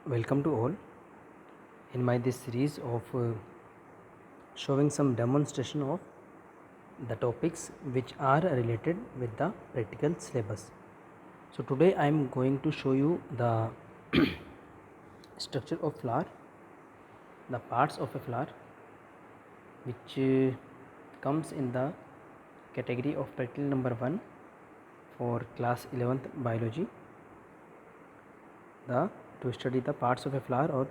Welcome to all in my this series of showing some demonstration of the topics which are related with the practical syllabus. So today I am going to show you the structure of flower, the parts of a flower which comes in the category of practical number 1 for class 11th biology. To study the parts of a flower or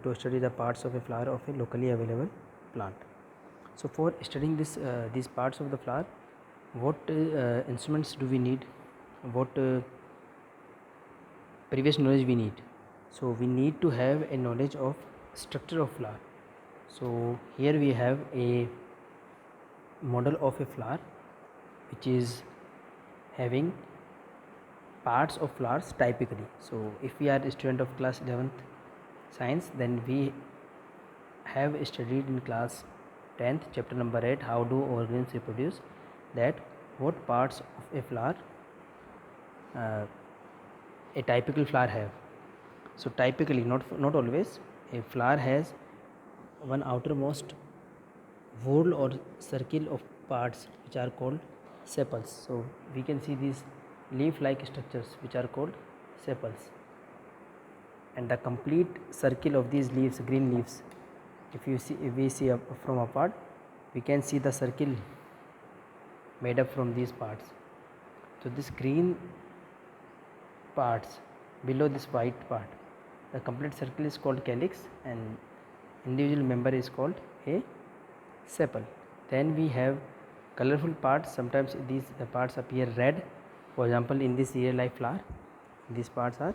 to study the parts of a flower of a locally available plant. So for studying these parts of the flower, what instruments do we need, what previous knowledge we need? So we need to have a knowledge of structure of flower. So here we have a model of a flower which is having parts of flowers typically. So if we are a student of class 11th science, then we have studied in class 10th chapter number 8 how do organisms reproduce, that what parts of a flower a typical flower have. So typically, not always, a flower has one outermost whorl or circle of parts which are called sepals. So we can see these leaf like structures which are called sepals, and the complete circle of these leaves, green leaves, if we see from apart, we can see the circle made up from these parts. So this green parts below this white part, the complete circle is called calyx and individual member is called a sepal. Then we have colorful parts. Sometimes these parts appear red. For example, in this real life flower, these parts are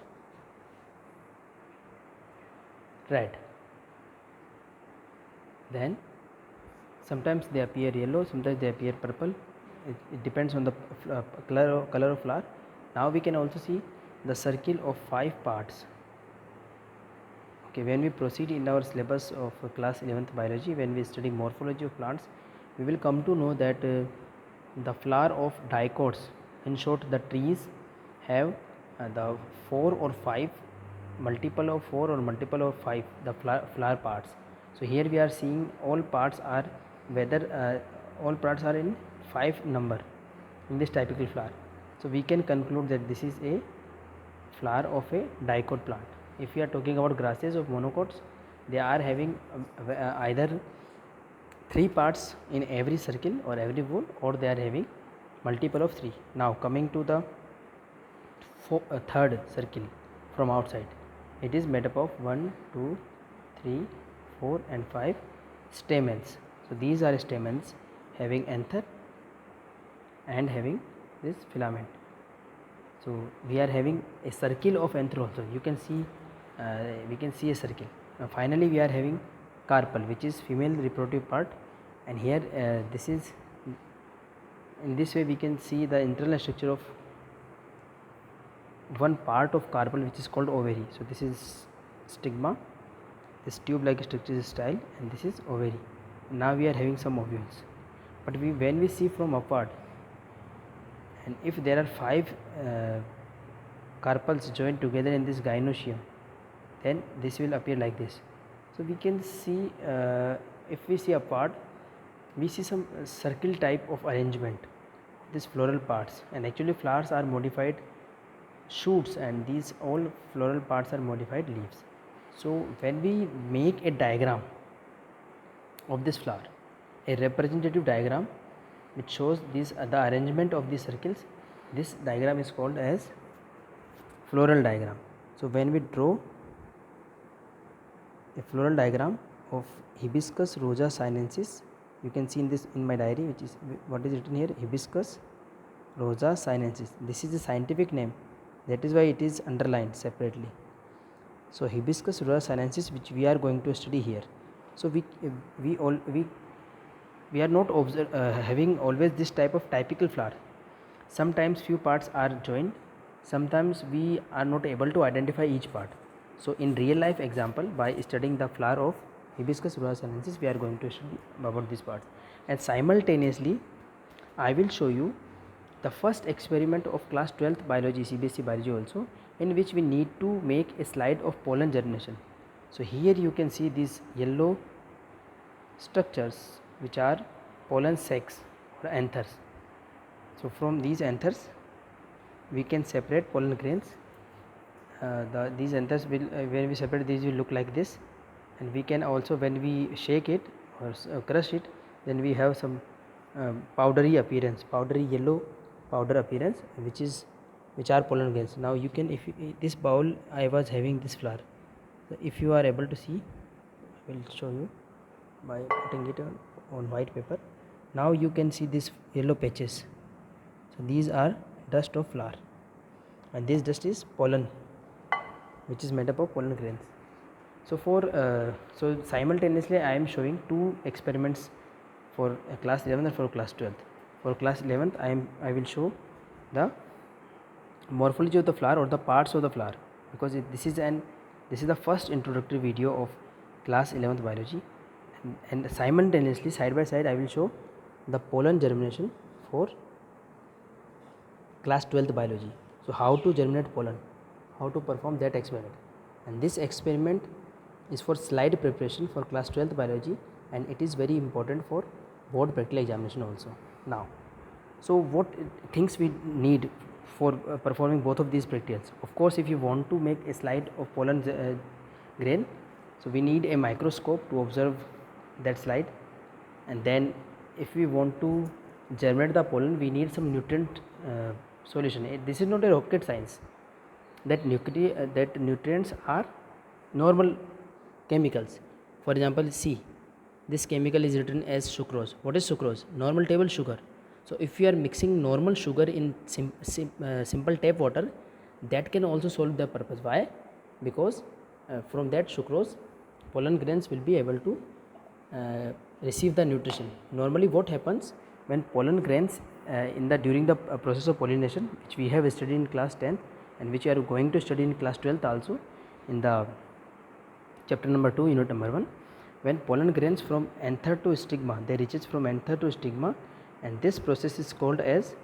red. Then sometimes they appear yellow, sometimes they appear purple. It depends on the color of flower. Now we can also see the circle of 5 parts. Okay, when we proceed in our syllabus of class 11th biology, when we study morphology of plants, we will come to know that the flower of dicots, in short the trees, have the 4 or 5, multiple of 4 or multiple of 5, the flower parts. So here we are seeing all parts are all parts are in 5 number in this typical flower. So we can conclude that this is a flower of a dicot plant. If we are talking about grasses of monocots, they are having either 3 parts in every circle or every whorl, or they are having multiple of 3. Now coming to the third circle from outside, it is made up of 1, 2, 3, 4 and 5 stamens. So these are stamens having anther and having this filament. So we are having a circle of anther also. You can see we can see a circle. Now finally we are having carpel, which is female reproductive part, and here this is, in this way we can see the internal structure of one part of carpel which is called ovary. So this is stigma, this tube like structure is style, and this is ovary. Now we are having some ovules, but when we see from upward, and if there are 5 carpels joined together in this gynoecium, then this will appear like this. So we can see if we see apart, we see some circle type of arrangement, these floral parts, and actually flowers are modified shoots and these all floral parts are modified leaves. So when we make a diagram of this flower, a representative diagram which shows this the arrangement of these circles, this diagram is called as floral diagram. So when we draw a floral diagram of Hibiscus rosa sinensis, you can see in this in my diary, which is what is written here, Hibiscus rosa sinensis. This is the scientific name, that is why it is underlined separately. So Hibiscus rosa sinensis, which we are going to study here. So we are not having always this type of typical flower. Sometimes few parts are joined, sometimes we are not able to identify each part. So in real life example, by studying the flower of Hibiscus rosa sinensis, we are going to study about these parts, and simultaneously I will show you the first experiment of class 12th biology, CBSE biology also, in which we need to make a slide of pollen germination. So here you can see these yellow structures which are pollen sacs or anthers. So from these anthers we can separate pollen grains. These anthers will when we separate these will look like this, and we can also, when we shake it or crush it, then we have some powdery appearance, powdery yellow powder appearance, which are pollen grains. Now you can, if you, this bowl I was having this flower, so if you are able to see, I will show you by putting it on white paper. Now you can see these yellow patches. So these are dust of flower, and this dust is pollen, which is made up of pollen grains. So so simultaneously I am showing two experiments for class 11th and for class 12th. For class 11th I will show the morphology of the flower or the parts of the flower, because this is the first introductory video of class 11th biology, and simultaneously side by side I will show the pollen germination for class 12th biology. So how to germinate pollen, how to perform that experiment, and this experiment is for slide preparation for class 12th biology, and it is very important for board practical examination also. Now, so what things we need for performing both of these practicals? Of course, if you want to make a slide of pollen grain, so we need a microscope to observe that slide, and then if we want to germinate the pollen, we need some nutrient solution. This is not a rocket science. That nutrients are normal chemicals. For example, see, this chemical is written as sucrose. What is sucrose? Normal table sugar. So if you are mixing normal sugar in simple tap water, that can also solve the purpose. Why? Because from that sucrose, pollen grains will be able to receive the nutrition. Normally what happens when pollen grains during the process of pollination, which we have studied in class 10th and which we are going to study in class 12th also in the chapter number 2, unit number 1, when pollen grains from anther to stigma, they reaches from anther to stigma, and this process is called as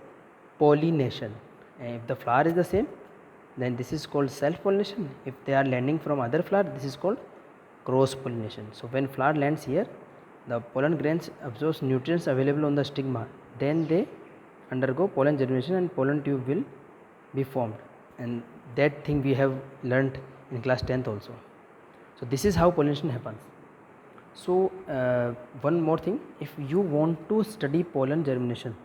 pollination. And if the flower is the same, then this is called self pollination. If they are landing from other flower, this is called cross pollination. So when flower lands here, the pollen grains absorbs nutrients available on the stigma, then they undergo pollen germination and pollen tube will be formed, and that thing we have learnt in class 10th also. So this is how pollination happens. So one more thing, if you want to study pollen germination,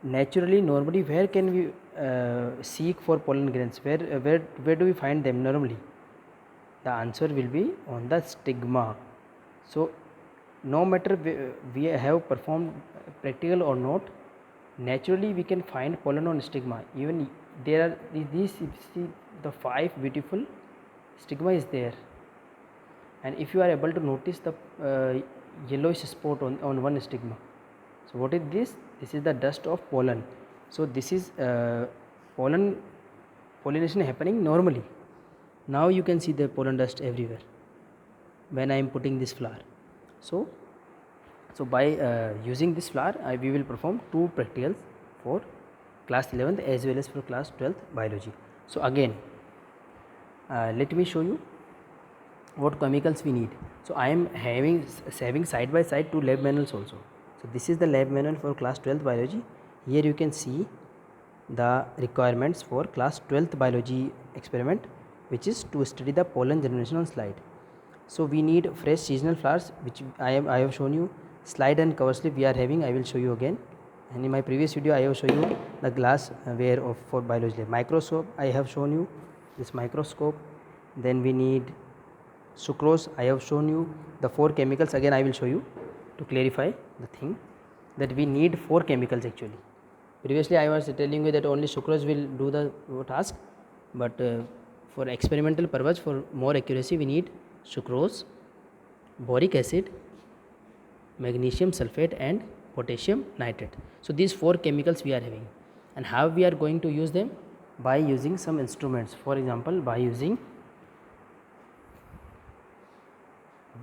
naturally normally where can we seek for pollen grains? Where do we find them normally? The answer will be on the stigma. So no matter we have performed practical or not, naturally we can find pollen on stigma. Even there are these, see the 5 beautiful stigma is there, and if you are able to notice the yellowish spot on one stigma, so what is this? This is the dust of pollen. So this is pollination happening normally. Now you can see the pollen dust everywhere when I am putting this flower. So by using this flower, we will perform 2 practicals for class 11th as well as for class 12th biology. So again, let me show you what chemicals we need. So I am having side by side 2 lab manuals also. So this is the lab manual for class 12th biology. Here you can see the requirements for class 12th biology experiment, which is to study the pollen germination on slide. So we need fresh seasonal flowers, which I have shown you. Slide and cover slip we are having, I will show you again. And in my previous video I have shown you the glassware for biology lab. Microscope I have shown you, this microscope. Then we need sucrose, I have shown you the 4 chemicals. Again I will show you to clarify the thing, that we need 4 chemicals actually. Previously I was telling you that only sucrose will do the task, but for experimental purpose, for more accuracy, we need sucrose, boric acid, magnesium sulfate and potassium nitrate. So these 4 chemicals we are having, and how we are going to use them? By using some instruments. For example, by using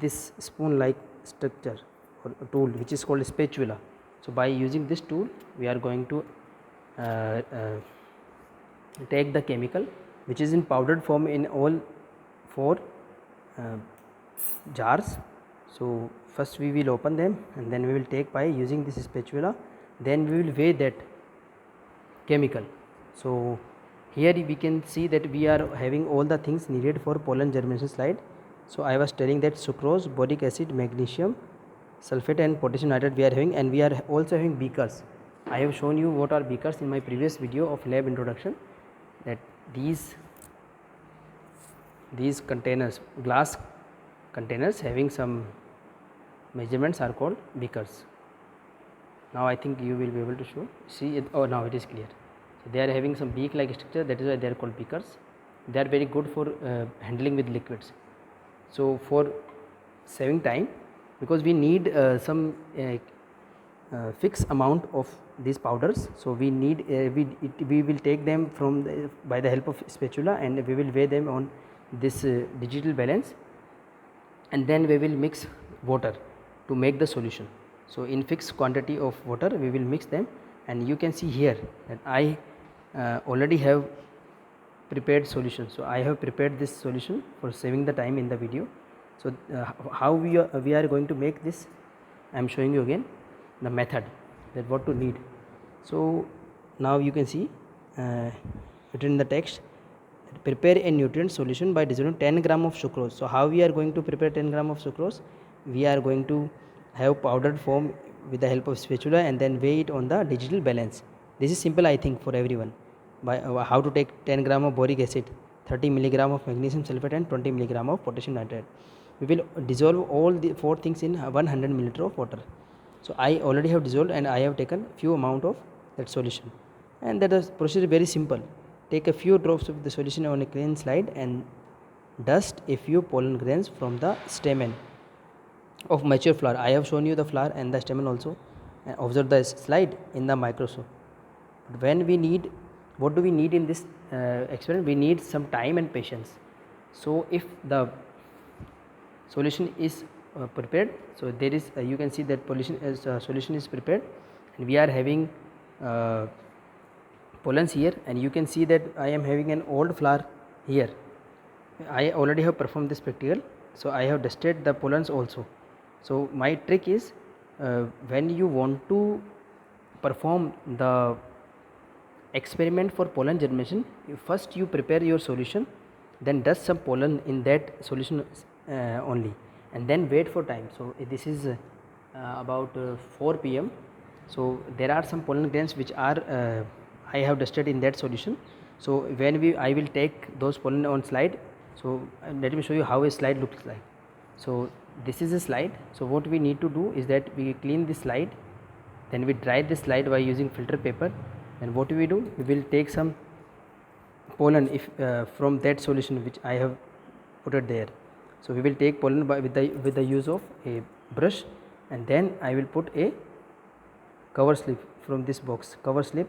this spoon like structure or tool which is called spatula. So by using this tool we are going to take the chemical which is in powdered form in all 4 uh, jars. So first we will open them and then we will take by using this spatula, then we will weigh that chemical. So here we can see that we are having all the things needed for pollen germination slide. So I was telling that sucrose, boric acid, magnesium sulfate and potassium nitrate we are having, and we are also having beakers. I have shown you what are beakers in my previous video of lab introduction, that these containers, glass containers having some measurements are called beakers. Now I think you will be able to see it. Oh, now it is clear. So they are having some beak like structure, that is why they are called beakers. They are very good for handling with liquids. So for saving time, because we need some fixed amount of these powders, so we need we will take them from by the help of spatula, and we will weigh them on this digital balance, and then we will mix water to make the solution. So in fixed quantity of water we will mix them, and you can see here that I already have prepared solution. So I have prepared this solution for saving the time in the video. So how we are going to make this, I am showing you again the method, that what to need. So now you can see written in the text, prepare a nutrient solution by dissolving 10 gram of sucrose. So how we are going to prepare 10 gram of sucrose? We are going to have powdered form with the help of spatula and then weigh it on the digital balance. This is simple, I think, for everyone. By how to take 10 gram of boric acid, 30 milligram of magnesium sulfate and 20 milligram of potassium nitrate. We will dissolve all the 4 things in 100 milliliter of water. So I already have dissolved and I have taken few amount of that solution, and that is procedure very simple. Take a few drops of the solution on a clean slide and dust a few pollen grains from the stamen of mature flower. I have shown you the flower and the stamen also. Observe the slide in the microscope. But when we need, what do we need in this experiment? We need some time and patience. So if the solution is prepared, so there is you can see that solution is prepared, and we are having pollens here, and you can see that I am having an old flower here. I already have performed this practical, so I have dusted the pollens also. So my trick is when you want to perform the experiment for pollen germination, first you prepare your solution, then dust some pollen in that solution only, and then wait for time. So this is about 4 p.m. So there are some pollen grains which are I have dusted in that solution. So when I will take those pollen on slide. So let me show you how a slide looks like. So this is a slide. So what we need to do is that we clean the slide, then we dry the slide by using filter paper, and what we do, we will take some pollen if from that solution which I have put it there. So we will take pollen with the use of a brush, and then I will put a cover slip from this box, cover slip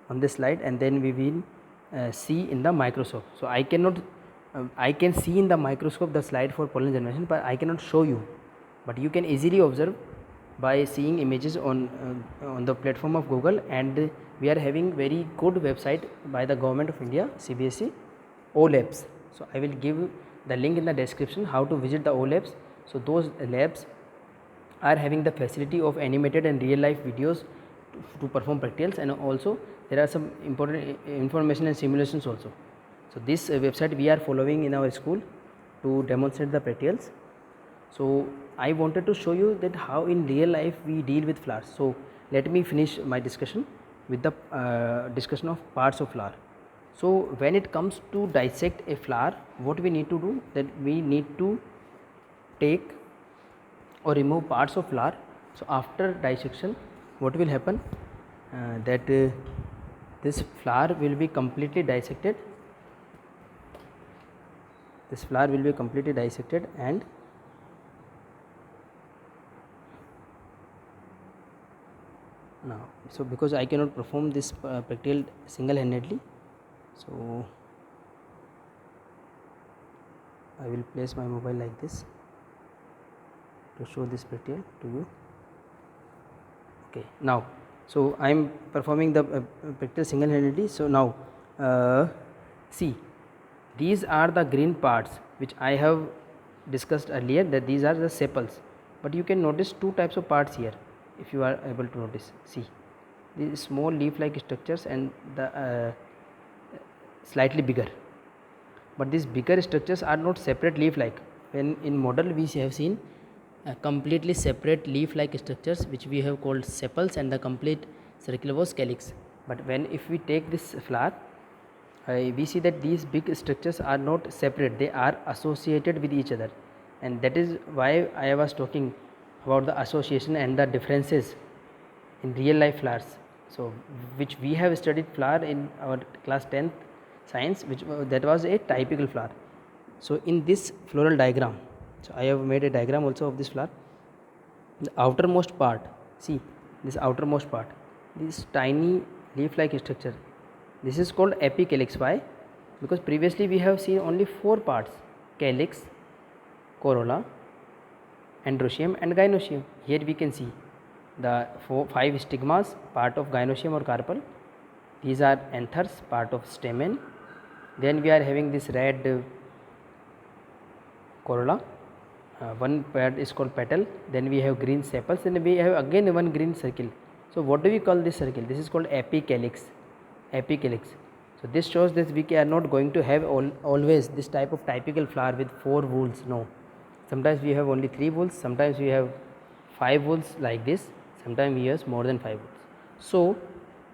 on this slide, and then we will see in the microscope. So I cannot I can see in the microscope the slide for pollen generation, but I cannot show you, but you can easily observe by seeing images on the platform of Google. And we are having very good website by the government of India, CBSE, OLabs. So I will give the link in the description how to visit the OLabs. So those labs are having the facility of animated and real life videos to perform practicals, and also there are some important information and simulations also. So this website we are following in our school to demonstrate the practicals. So I wanted to show you that how in real life we deal with flowers. So let me finish my discussion with the discussion of parts of flower. So when it comes to dissect a flower, what we need to do, that we need to take or remove parts of flower. So after dissection, what will happen, that this flower will be completely dissected. This flower will be completely dissected, and now, so because I cannot perform this practical single-handedly, so I will place my mobile like this to show this practical to you. Okay, now, so I am performing the practical single-handedly. So now see, these are the green parts which I have discussed earlier, that these are the sepals, but you can notice two types of parts here if you are able to notice. See, these small leaf like structures and the slightly bigger, but these bigger structures are not separate leaf like. When in model we have seen completely separate leaf like structures which we have called sepals, and the complete circle was calyx. But when if we take this flower, we see that these big structures are not separate, they are associated with each other, and that is why I was talking about the association and the differences in real life flowers. So which we have studied flower in our class 10th science, which that was a typical flower. So in this floral diagram, so I have made a diagram also of this flower. The outermost part, see this outermost part, this tiny leaf like structure, this is called apicalyx. Why? Because previously we have seen only four parts: calyx, corolla, androecium and gynoecium. Here we can see the five stigmas, part of gynoecium or carpel. These are anthers, part of stamen. Then we are having this red corolla, one part is called petal. Then we have green sepals, and we have again one green circle. So what do we call this circle? This is called apicalyx. Apicalyx. So this shows that we are not going to have always this type of typical flower with four whorls. No, sometimes we have only three whorls, sometimes we have five whorls like this, sometimes we use more than five whorls. So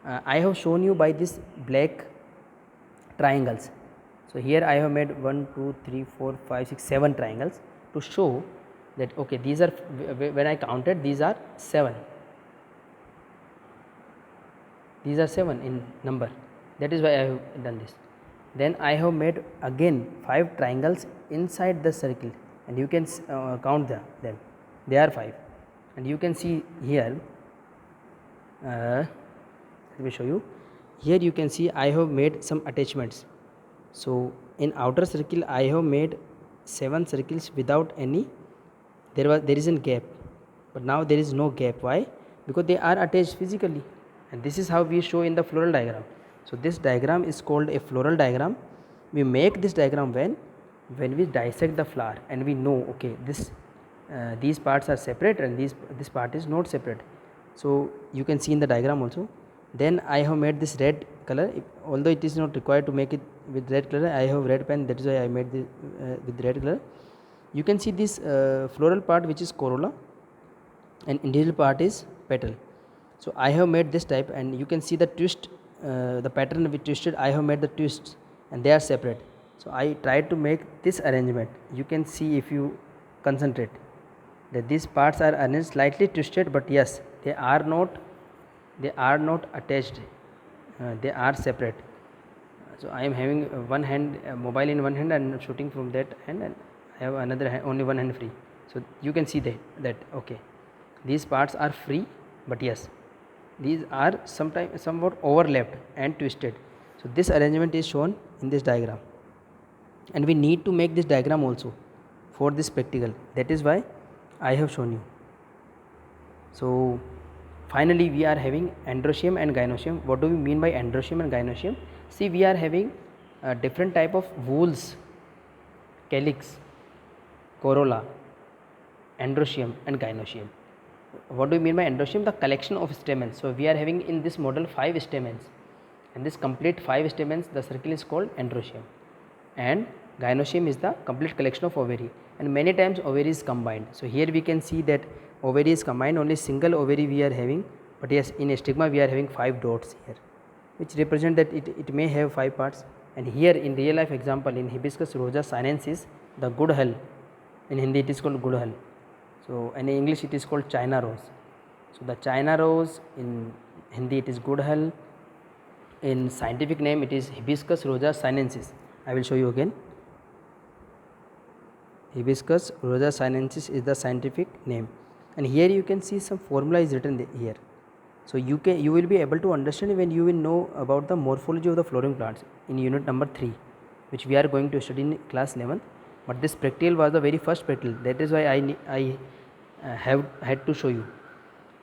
I have shown you by this black triangles. So here I have made 1 2 3 4 5 6 7 triangles to show that okay, these are, when I counted, these are 7, these are 7 in number, that is why I have done this. Then I have made again 5 triangles inside the circle, and you can count them, they are 5, and you can see here, let me show you. Here you can see I have made some attachments. So in outer circle I have made 7 circles without any, there is a gap, but now there is no gap. Why? Because they are attached physically, and this is how we show in the floral diagram. So this diagram is called a floral diagram. We make this diagram when we dissect the flower, and we know okay, this these parts are separate and this part is not separate. So you can see in the diagram also. Then I have made this red color, although it is not required to make it with red color. I have red pen, that is why I made this with red color. You can see this floral part which is corolla, and individual part is petal. So I have made this type, and you can see the twist, the pattern we twisted. I have made the twists, and they are separate. So I tried to make this arrangement. You can see if you concentrate that these parts are arranged slightly twisted, but yes, they are not attached, they are separate. So I am having one hand mobile in one hand and shooting from that hand, and I have another hand, only one hand free. So you can see that okay, these parts are free, but yes, these are somewhat overlapped and twisted. So this arrangement is shown in this diagram, and we need to make this diagram also for this spectacle. That is why I have shown you. So finally we are having androecium and gynoecium. What do we mean by androecium and gynoecium? See, we are having different type of whorls: calyx, corolla, androecium and gynoecium. What do we mean by androecium? The collection of stamens. So we are having in this model 5 stamens, and this complete 5 stamens, the circle is called androecium, and gynoecium is the complete collection of ovary, and many times ovary is combined. So here we can see that ovary is combined, only single ovary we are having, but yes, in a stigma we are having 5 dots here, which represent that it may have 5 parts. And here in real life example, in Hibiscus rosa sinensis, the gudhal, in Hindi it is called gudhal, so in English it is called China rose. So the China rose, in Hindi it is gudhal, in scientific name it is Hibiscus rosa sinensis. I will show you again. Hibiscus rosa sinensis is the scientific name, and here you can see some formula is written here. So you will be able to understand when you will know about the morphology of the flowering plants in unit number 3, which we are going to study in class 11. But this spectacle was the very first spectacle, that is why I have had to show you.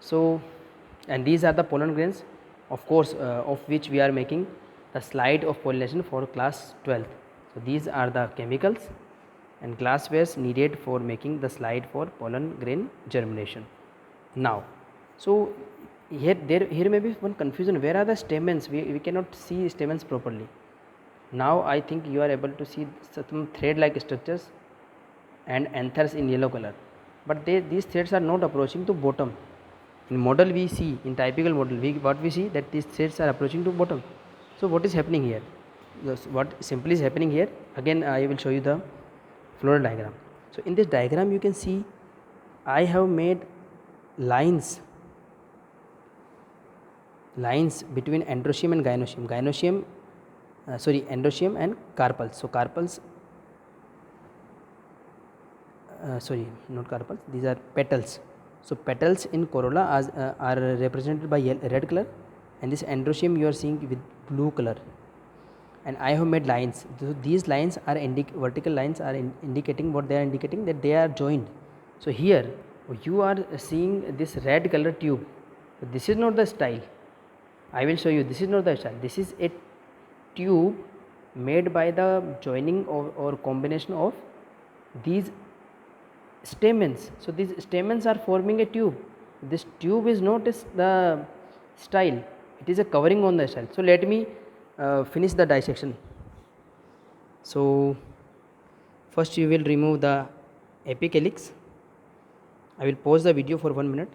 So, and these are the pollen grains, of course, of which we are making the slide of pollination for class 12th. So these are the chemicals and glasswares needed for making the slide for pollen grain germination. Now, so here may be one confusion. Where are the stamens? We cannot see stamens properly. Now I think you are able to see some thread like structures and anthers in yellow color, but these threads are not approaching to bottom. In model we see, in typical model what we see, that these threads are approaching to bottom. So what is happening here? What simply is happening here, again I will show you the floral diagram. So in this diagram you can see I have made lines between androecium and gynoecium, androecium and carpels. So carpels, not carpels, these are petals. So petals in corolla are represented by red color, and this androecium you are seeing with blue color. And I have made lines. So these lines are vertical lines are indicating what they are indicating, that they are joined. So here you are seeing this red color tube. So this is not the style. I will show you. This is not the style. This is a tube made by the joining or combination of these stamens. So these stamens are forming a tube. This tube is not the style, it is a covering on the style. So let me finish the dissection. So first you will remove the apicalyx. I will pause the video for 1 minute.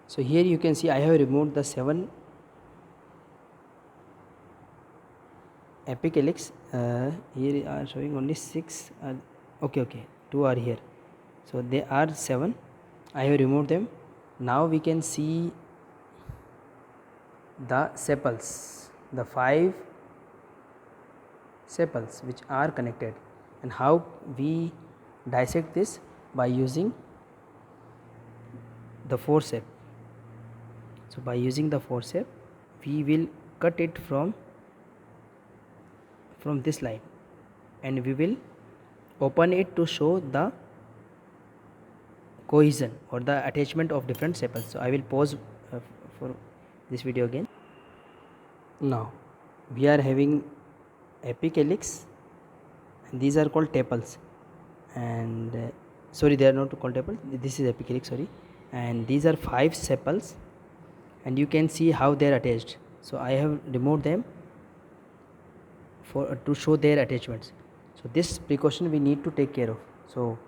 So here you can see I have removed the 7 apicalyx. Here are showing only 6. Okay, 2 are here. So they are 7. I have removed them. Now we can see the sepals, the 5 sepals which are connected, and how we dissect this by using the forceps. So by using the forceps we will cut it from this line, and we will open it to show the cohesion or the attachment of different sepals. So I will pause for this video again. Now we are having apicalyx, and these are called tepals, and they are not called tepals, this is apicalyx, and these are 5 sepals, and you can see how they are attached. So I have removed them to show their attachments. So this precaution we need to take care of. So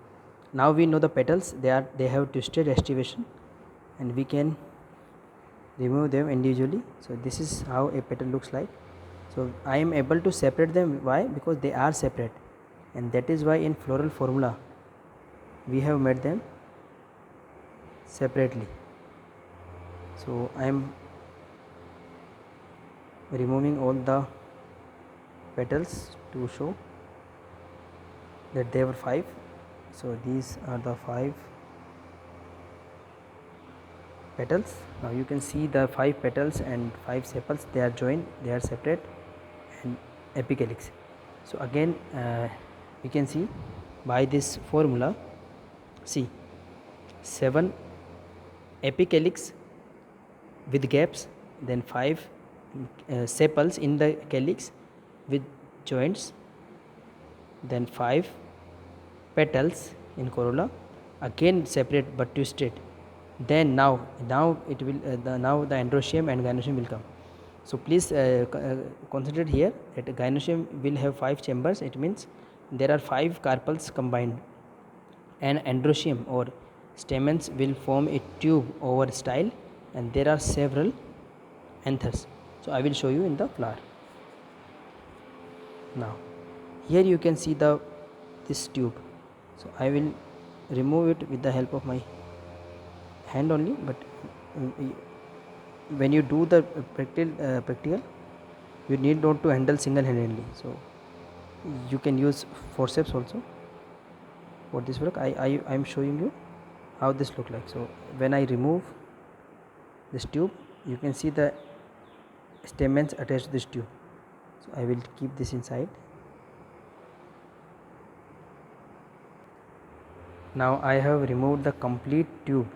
now we know the petals, they have twisted estivation, and we can remove them individually. So this is how a petal looks like. So I am able to separate them. Why? Because they are separate, and that is why in floral formula we have made them separately. So I am removing all the petals to show that there were 5. So these are the 5 petals. Now you can see the 5 petals and 5 sepals, they are joined, they are separate, and apicalyx. So again we can see by this formula, see 7 apicalyx with gaps, then 5 sepals in the calyx with joints, then 5 petals in corolla, again separate but twisted. Then now it will now the androecium and gynoecium will come. So please concentrate here that gynoecium will have 5 chambers. It means there are 5 carpels combined, and androecium or stamens will form a tube over style, and there are several anthers. So I will show you in the flower. Now here you can see this tube. So I will remove it with the help of my hand only, but when you do the practical you need not to handle single-handedly. So you can use forceps also for this work. I am showing you how this look like. So when I remove this tube, you can see the stamens attached to this tube. So I will keep this inside. Now I have removed the complete tube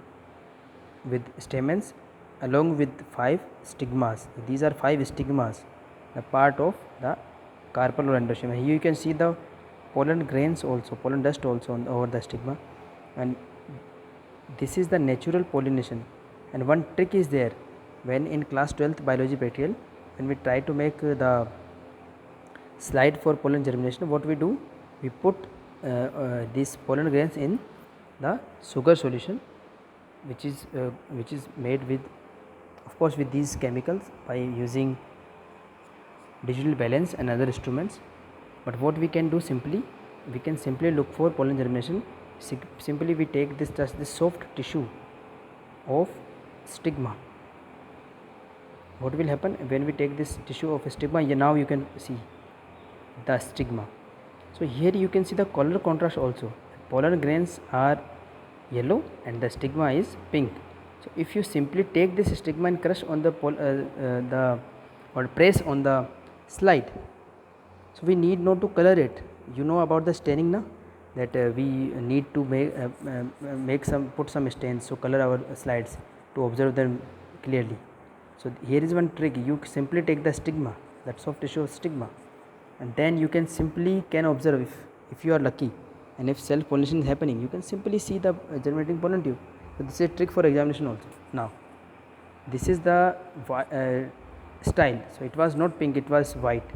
with stamens along with 5 stigmas. These are 5 stigmas the part of the carpel or endometrium. Here you can see the pollen grains also, pollen dust also over the stigma, and this is the natural pollination. And one trick is there, when in class 12th biology practical, when we try to make the slide for pollen germination, what we do, we put these pollen grains in the sugar solution, which is made with, of course, with these chemicals by using digital balance and other instruments. But what we can do, simply we can simply look for pollen germination. Simply we take this soft tissue of stigma. What will happen when we take this tissue of stigma? Now you can see the stigma. So here you can see the color contrast also. Pollen grains are yellow and the stigma is pink. So if you simply take this stigma and crush on or press on the slide, so we need not to color it. You know about the staining now, that we need to put some stains to color our slides to observe them clearly. So here is one trick. You simply take the stigma, that soft tissue of stigma, and then you can observe, if you are lucky and if self pollination is happening, you can simply see the germinating pollen tube. So this is a trick for examination also. Now this is the style. So it was not pink, it was white.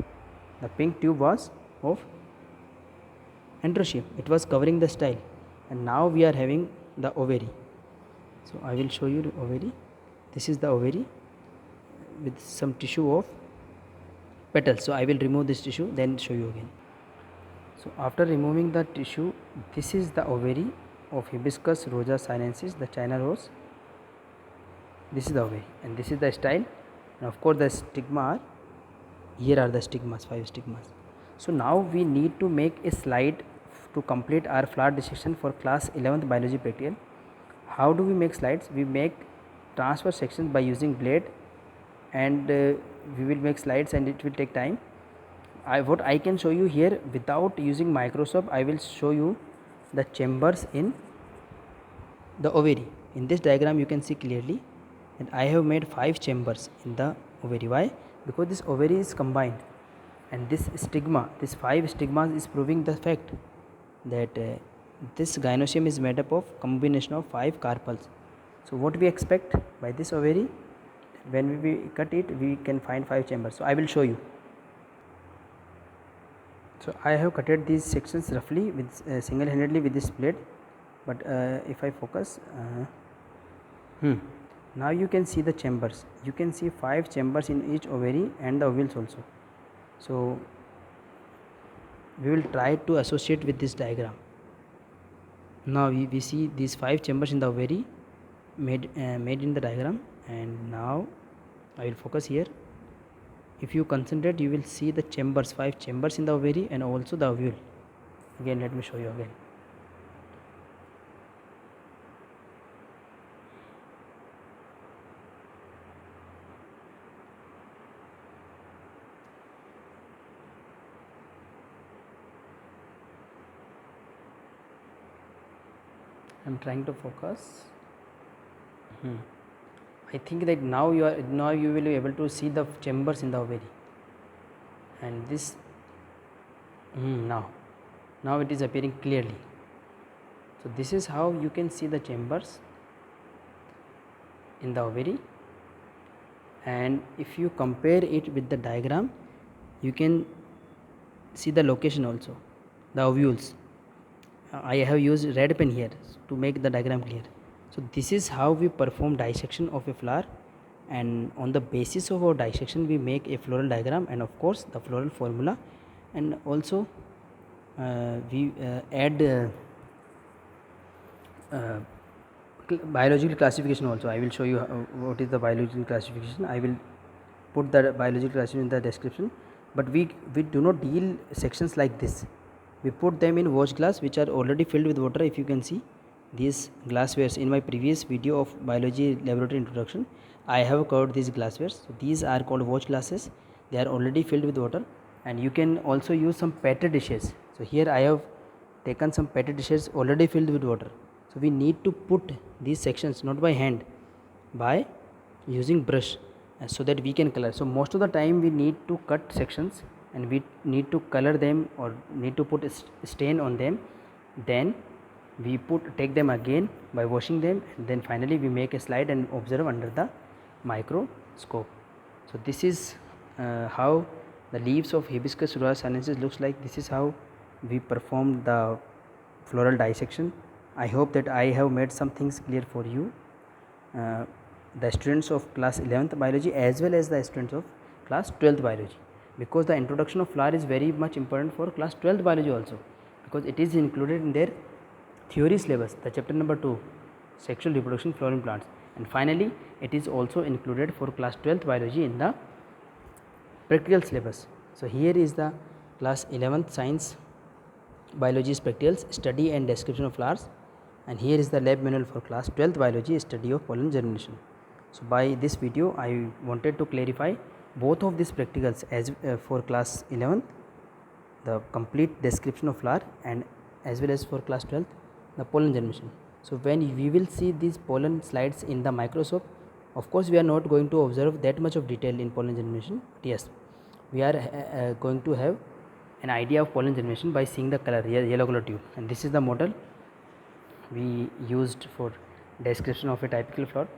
The pink tube was of androecium, it was covering the style. And now we are having the ovary. So I will show you the ovary. This is the ovary with some tissue of petals. So I will remove this tissue, then show you again. So after removing the tissue, this is the ovary of Hibiscus rosa sinensis, the China rose. This is the ovary and this is the style, and of course the stigma are, here are the stigmas, 5 stigmas. So now we need to make a slide to complete our flower dissection for class 11th biology practical. How do we make slides? We make transfer sections by using blade, and we will make slides and it will take time. What I can show you here without using microscope, I will show you the chambers in the ovary. In this diagram you can see clearly that I have made 5 chambers in the ovary. Why? Because this ovary is combined, and this stigma, this 5 stigmas is proving the fact that this gynoecium is made up of combination of 5 carpels. So what we expect by this ovary, when we cut it, we can find 5 chambers. So I will show you. So I have cutted these sections roughly with single-handedly with this blade, but if I focus, now you can see the chambers. You can see 5 chambers in each ovary and the ovules also. So we will try to associate with this diagram. Now we see these 5 chambers in the ovary made in the diagram, and now I will focus here. If you concentrate, you will see the chambers, 5 chambers in the ovary and also the ovule. Again, let me show you again. I am trying to focus. I think that now you will be able to see the chambers in the ovary, and this now it is appearing clearly. So this is how you can see the chambers in the ovary, and if you compare it with the diagram, you can see the location also, the ovules. I have used red pen here to make the diagram clear. So this is how we perform dissection of a flower, and on the basis of our dissection we make a floral diagram and of course the floral formula, and also we add biological classification also. I will show you what is the biological classification. I will put the biological classification in the description, but we do not deal sections like this. We put them in wash glass which are already filled with water. If you can see these glasswares in my previous video of biology laboratory introduction, I have covered these glasswares. So these are called watch glasses. They are already filled with water, and you can also use some petri dishes. So here I have taken some petri dishes already filled with water. So we need to put these sections not by hand, by using brush. so that we can color. So most of the time we need to cut sections and we need to color them or need to put a stain on them, then we take them again by washing them, and then finally we make a slide and observe under the microscope. So this is how the leaves of Hibiscus rural sinensis looks like. This is how we performed the floral dissection. I hope that I have made some things clear for you, the students of class 11th biology as well as the students of class 12th biology, because the introduction of flower is very much important for class 12th biology also, because it is included in their theory syllabus, the chapter number 2, sexual reproduction flowering plants, and finally it is also included for class 12th biology in the practical syllabus. So here is the class 11th science biology's practicals, study and description of flowers, and here is the lab manual for class 12th biology, study of pollen germination. So by this video I wanted to clarify both of these practicals, as for class 11th the complete description of flower, and as well as for class 12th the pollen germination. So when we will see these pollen slides in the microscope, of course we are not going to observe that much of detail in pollen germination, but yes, we are going to have an idea of pollen germination by seeing the color, yellow color tube, and this is the model we used for description of a typical flower.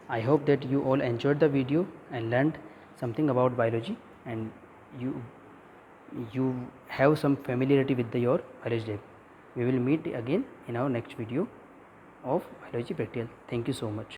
I hope that you all enjoyed the video and learned something about biology, and you have some familiarity with your biology lab. We will meet again in our next video of biology practical. Thank you so much.